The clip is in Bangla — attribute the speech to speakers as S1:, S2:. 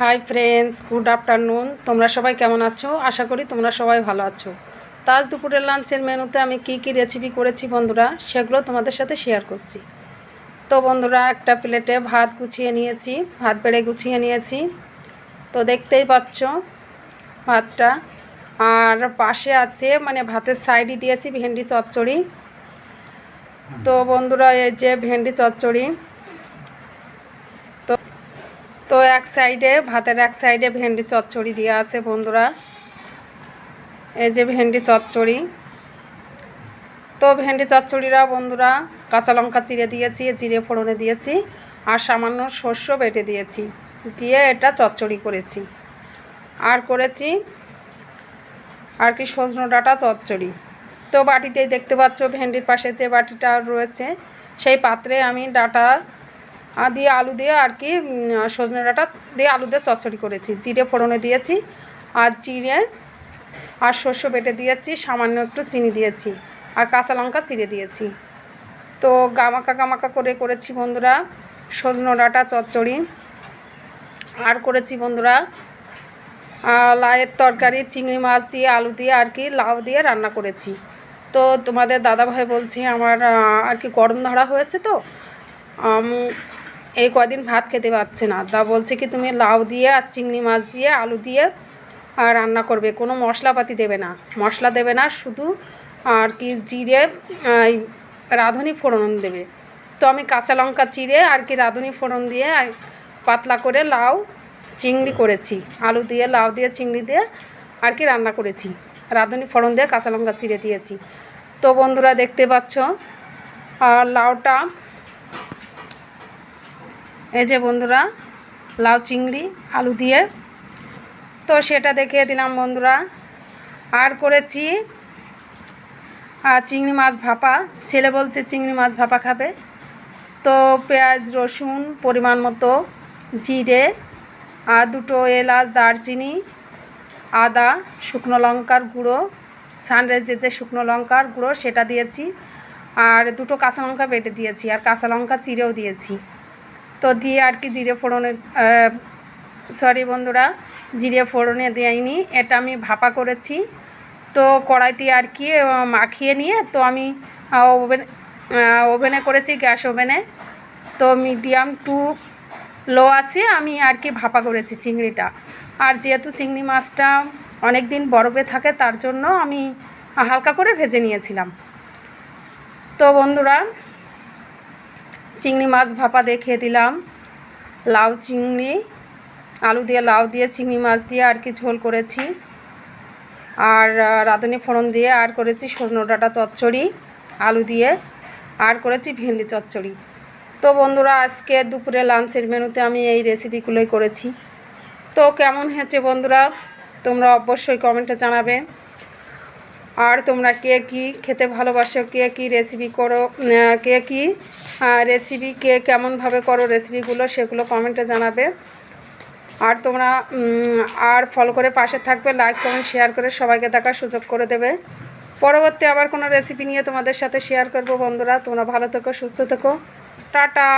S1: Hi friends, good afternoon. তোমরা সবাই কেমন আছো? আশা করি তোমরা সবাই ভালো আছো। তো আজ দুপুরের লাঞ্চের মেনুতে আমি কি রেসিপি করেছি বন্ধুরা, সেগুলো তোমাদের সাথে শেয়ার করছি। তো বন্ধুরা, একটা প্লেটে ভাত গুছিয়ে নিয়েছি, ভাত বেড়ে গুছিয়ে নিয়েছি। তো দেখতেই পাচ্ছ ভাতটা। আর পাশে আছে, মানে ভাতের সাইডে দিয়েছি ভেন্ডি চচ্চড়ি। তো বন্ধুরা, এই যে ভেন্ডি চচ্চড়ি। তো এক সাইডে, ভাতের এক সাইডে ভেন্ডি চচ্চড়ি দেওয়া আছে বন্ধুরা। এই যে ভেন্ডি চচ্চড়ি। তো ভেন্ডি চচ্চড়িরা বন্ধুরা কাঁচা লঙ্কা চিড়ে দিয়েছি, জিরে ফোড়নে দিয়েছি, আর সামান্য শস্য বেটে দিয়েছি, দিয়ে এটা চচ্চড়ি করেছি। আর করেছি আর কি সজনে ডাঁটা চচ্চড়ি। তো বাটিতেই দেখতে পাচ্ছ, ভেন্ডির পাশে যে বাটিটা রয়েছে সেই পাত্রে আমি ডাঁটা দিয়ে আলু দিয়ে আর কি সজনে ডাঁটা দিয়ে আলু দিয়ে চচ্চড়ি করেছি। জিরে ফোড়নে দিয়েছি, আর জিরে আর শস্য বেটে দিয়েছি, সামান্য একটু চিনি দিয়েছি, আর কাঁচা লঙ্কা চিড়ে দিয়েছি। তো গামাকা গামাকা করে করেছি বন্ধুরা সজনে ডাঁটা চচ্চড়ি। আর করেছি বন্ধুরা লাউয়ের তরকারি, চিংড়ি মাছ দিয়ে আলু দিয়ে আর কি লাউ দিয়ে রান্না করেছি। তো তোমাদের দাদাভাই বলছে আমার আর কি গরম ধরা হয়েছে, তো এই কদিন ভাত খেতে পারছে না। তা বলছে কি তুমি লাউ দিয়ে আর চিংড়ি মাছ দিয়ে আলু দিয়ে রান্না করবে, কোনো মশলাপাতি দেবে না, মশলা দেবে না, শুধু আর কি জিরে রাঁধুনি ফোড়ন দেবে। তো আমি কাঁচা লঙ্কা চিড়ে আর কি রাঁধুনি ফোড়ন দিয়ে পাতলা করে লাউ চিংড়ি করেছি, আলু দিয়ে লাউ দিয়ে চিংড়ি দিয়ে আর কি রান্না করেছি, রাঁধুনি ফোড়ন দিয়ে কাঁচা লঙ্কা চিড়ে দিয়েছি। তো বন্ধুরা দেখতে পাচ্ছ লাউটা, এই যে বন্ধুরা লাউ চিংড়ি আলু দিয়ে, তো সেটা দেখিয়ে দিলাম বন্ধুরা। আর করেছি চিংড়ি মাছ ভাপা। ছেলে বলছে চিংড়ি মাছ ভাপা খাবে। তো পেঁয়াজ রসুন পরিমাণ মতো, জিরে আর দুটো এলাচ দারচিনি, আদা, শুকনো লঙ্কার গুঁড়ো, সানরাইজের যে শুকনো লঙ্কার গুঁড়ো সেটা দিয়েছি, আর দুটো কাঁচা লঙ্কা বেটে দিয়েছি, আর কাঁচা লঙ্কা চিড়েও দিয়েছি। তো দিয়ে আর কি জিরে ফোড়নে সরি বন্ধুরা, জিরে ফোড়নে দেয়নি, এটা আমি ভাপা করেছি। তো কড়াইতে আর কি মাখিয়ে নিয়ে তো আমি ওভেনে করেছি, গ্যাস ওভেনে। তো মিডিয়াম টু লো আছে আমি আর কি ভাপা করেছি চিংড়িটা। আর যেহেতু চিংড়ি মাছটা অনেক দিন বরফে থাকে, তার জন্য আমি হালকা করে ভেজে নিয়েছিলাম। তো বন্ধুরা চিংড়ি মাছ ভাপা দেখিয়ে দিলাম। লাউ চিংড়ি আলু দিয়ে লাউ দিয়ে চিংড়ি মাছ দিয়ে আর কি ঝোল করেছি, আর রাঁধুনি ফোড়ন দিয়ে আর করেছি সজনে ডাঁটা চচ্চড়ি আলু দিয়ে, আর করেছি ভেন্ডি চচ্চড়ি। তো বন্ধুরা আজকে দুপুরে লাঞ্চের মেনুতে আমি এই রেসিপিগুলোই করেছি। তো কেমন হয়েছে বন্ধুরা তোমরা অবশ্যই কমেন্টে জানাবে। আর তোমরা কে কী খেতে ভালোবাসো, কে কী রেসিপি করো, কে কী রেসিপি কে কেমনভাবে করো রেসিপিগুলো, সেগুলো কমেন্টে জানাবে। আর তোমরা আর ফলো করে পাশে থাকবে, লাইক কমেন্ট শেয়ার করে সবাইকে দেখার সুযোগ করে দেবে। পরবর্তী আবার কোনো রেসিপি নিয়ে তোমাদের সাথে শেয়ার করব বন্ধুরা। তোমরা ভালো থেকো, সুস্থ থেকো, টাটা।